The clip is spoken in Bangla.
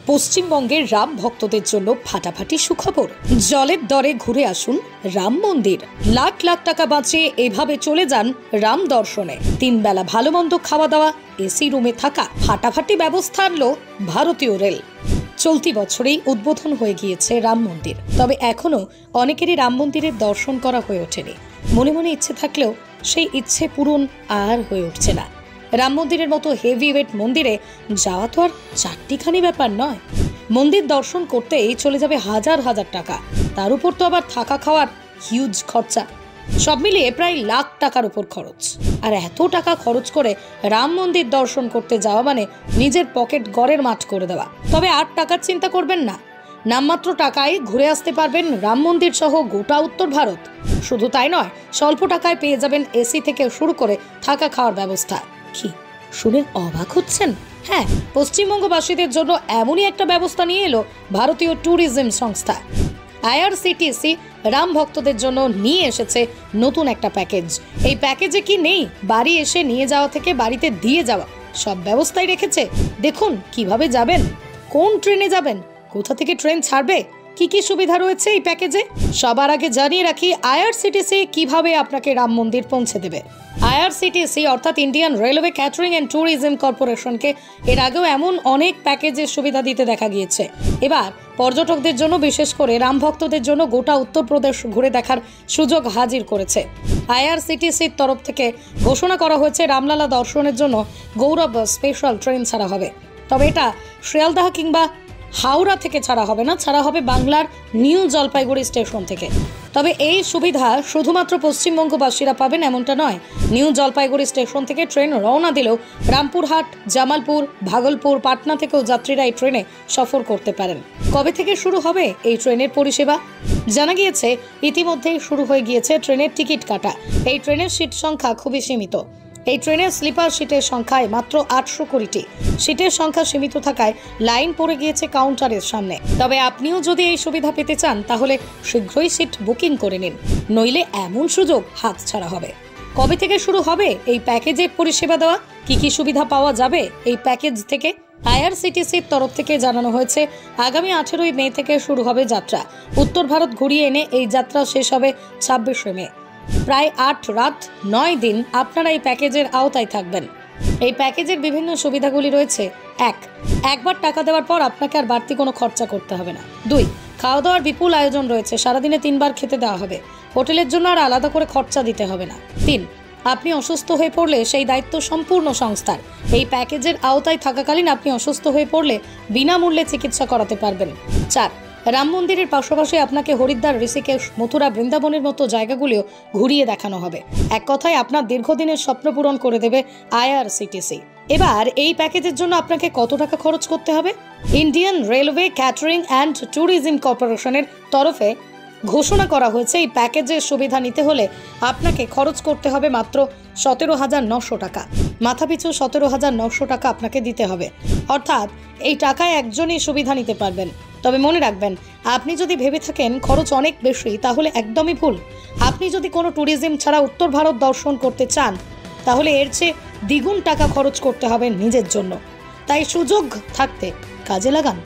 পশ্চিমবঙ্গের রাম ভক্তদের জন্য ফাটাফাটি সুখবর। জলের দরে ঘুরে আসুন রাম মন্দির। লাখ লাখ টাকা বাঁচিয়ে এভাবে চলে যান রাম দর্শনে। 3 বেলা ভালো মন্দ খাওয়া দাওয়া, এসি রুমে থাকা, ফাটাফাটি ব্যবস্থা আনলো ভারতীয় রেল। চলতি বছরেই উদ্বোধন হয়ে গিয়েছে রাম মন্দির, তবে এখনো অনেকেরই রাম মন্দিরের দর্শন করা হয়ে ওঠেনি। মনে মনে ইচ্ছে থাকলেও সেই ইচ্ছে পূরণ আর হয়ে উঠছে না। রাম মন্দিরের মতো হেভি ওয়েট মন্দিরে যাওয়া তো আর চারটিখানি ব্যাপার নয়। মন্দির দর্শন করতেই চলে যাবে হাজার হাজার টাকা, তার উপর তো আবার থাকা খাওয়ার হিউজ খরচা। সব মিলিয়ে প্রায় লাখ টাকার উপর খরচ। আর এত টাকা খরচ করে রাম মন্দির দর্শন করতে যাওয়া মানে নিজের পকেট গড়ের মাঠ করে দেওয়া। তবে আর টাকার চিন্তা করবেন না, নামমাত্র টাকায় ঘুরে আসতে পারবেন রাম মন্দির সহ গোটা উত্তর ভারত। শুধু তাই নয়, স্বল্প টাকায় পেয়ে যাবেন এসি থেকে শুরু করে থাকা খাওয়ার ব্যবস্থা। কি শুনে অবাক হচ্ছেন? হ্যাঁ, পশ্চিমবঙ্গবাসীদের জন্য এমনই একটা ব্যবস্থা নিয়ে এলো ভারতীয় ট্যুরিজম সংস্থা। IRCTC রাম ভক্তদের জন্য নিয়ে এসেছে নতুন একটা প্যাকেজ। এই প্যাকেজে কি নেই? বাড়ি এসে নিয়ে যাওয়া থেকে বাড়িতে দিয়ে যাওয়া সব ব্যবস্থাই রেখেছে। দেখুন কিভাবে যাবেন, কোন ট্রেনে যাবেন, কোথা থেকে ট্রেন ছাড়বে, কি কি সুবিধা রয়েছে এই প্যাকেজে। সবার আগে জানিয়ে রাখি IRCTC কিভাবে আপনাকে রাম মন্দির পৌঁছে দেবে। IRCTC অর্থাৎ Indian railway catering and tourism কর্পোরেশনকে এর আগেও এমন অনেক প্যাকেজের সুবিধা দিতে দেখা গিয়েছে। এবার পর্যটকদের জন্য, বিশেষ করে রাম ভক্তদের জন্য গোটা উত্তরপ্রদেশ ঘুরে দেখার সুযোগ হাজির করেছে। IRCTCর তরফ থেকে ঘোষণা করা হয়েছে রামলালা দর্শনের জন্য গৌরব স্পেশাল ট্রেন ছাড়া হবে। তবে এটা শিয়ালদাহ কিংবা হাওড়া থেকে ছাড়া হবে না, ছাড়া হবে বাংলার নিউ জলপাইগুড়ি স্টেশন থেকে। তবে এই সুবিধা শুধুমাত্র পশ্চিমবঙ্গবাসীরা পাবেন এমনটা নয়। নিউ জলপাইগুড়ি স্টেশন থেকে ট্রেন রওনা দিলেও রামপুরহাট, জামালপুর, ভাগলপুর, পাটনা থেকেও যাত্রীরা এই ট্রেনে সফর করতে পারেন। কবে থেকে শুরু হবে এই ট্রেনের পরিষেবা? জানা গিয়েছে ইতিমধ্যেই শুরু হয়ে গিয়েছে ট্রেনের টিকিট কাটা। এই ট্রেনের সিট সংখ্যা খুবই সীমিত। এই ট্রেনের স্লিপার সিটের সংখ্যায় মাত্র 800 কোটিটি। সিটের সংখ্যা সীমিত থাকায় লাইন পড়ে গিয়েছে কাউন্টারের সামনে। তবে আপনিও যদি এই সুবিধা পেতে চান তাহলে শীঘ্রই সিট বুকিং করে নিন, নইলে এমন সুযোগ হাতছাড়া হবে। কবে থেকে শুরু হবে এই প্যাকেজের পরিষেবা দেওয়া, কি কি সুবিধা পাওয়া যাবে এই প্যাকেজ থেকে? IRCTCর তরফ থেকে জানানো হয়েছে আগামী 18ই মে থেকে শুরু হবে যাত্রা। উত্তর ভারত ঘুরিয়ে এনে এই যাত্রা শেষ হবে 26শে মে। প্রায় 8 রাত 9 দিন আপনারা এই প্যাকেজের আওতায় থাকবেন। এই প্যাকেজের বিভিন্ন সুবিধাগুলি রয়েছে। একবার টাকা দেওয়ার পর আপনাকে আর বাড়তি কোনো খরচা করতে হবে না। 2, খাওয়া দাওয়ার বিপুল আয়োজন রয়েছে, সারাদিনে 3 বার খেতে দেওয়া হবে। হোটেলের জন্য আর আলাদা করে খরচা দিতে হবে না। 3, আপনি অসুস্থ হয়ে পড়লে সেই দায়িত্ব সম্পূর্ণ সংস্থার। এই প্যাকেজের আওতায় থাকাকালীন আপনি অসুস্থ হয়ে পড়লে বিনামূল্যে চিকিৎসা করাতে পারবেন। 4, রাম মন্দিরের পাশাপাশি আপনাকে হরিদ্বার, ঋষিকেশ, মথুরা, বৃন্দাবনের মতো জায়গাগুলিও ঘুরিয়ে দেখানো হবে। এক কথায় আপনার দীর্ঘদিনের স্বপ্ন পূরণ করে দেবে IRCTC। এবার এই প্যাকেজের জন্য আপনাকে কত টাকা খরচ করতে হবে? Indian railway catering and tourism কর্পোরেশনের তরফে ঘোষণা করা হয়েছে এই প্যাকেজের সুবিধা নিতে হলে আপনাকে খরচ করতে হবে মাত্র 17,900 টাকা। মাথাপিছু 17,900 টাকা আপনাকে দিতে হবে। অর্থাৎ এই টাকায় একজনই সুবিধা নিতে পারবেন। তবে মনে রাখবেন, আপনি যদি ভেবে থাকেন খরচ অনেক বেশি তাহলে একদমই ভুল। আপনি যদি কোনো ট্যুরিজম ছাড়া উত্তর ভারত দর্শন করতে চান তাহলে এর চেয়ে দ্বিগুণ টাকা খরচ করতে হবে নিজের জন্য। তাই সুযোগ থাকতে কাজে লাগান।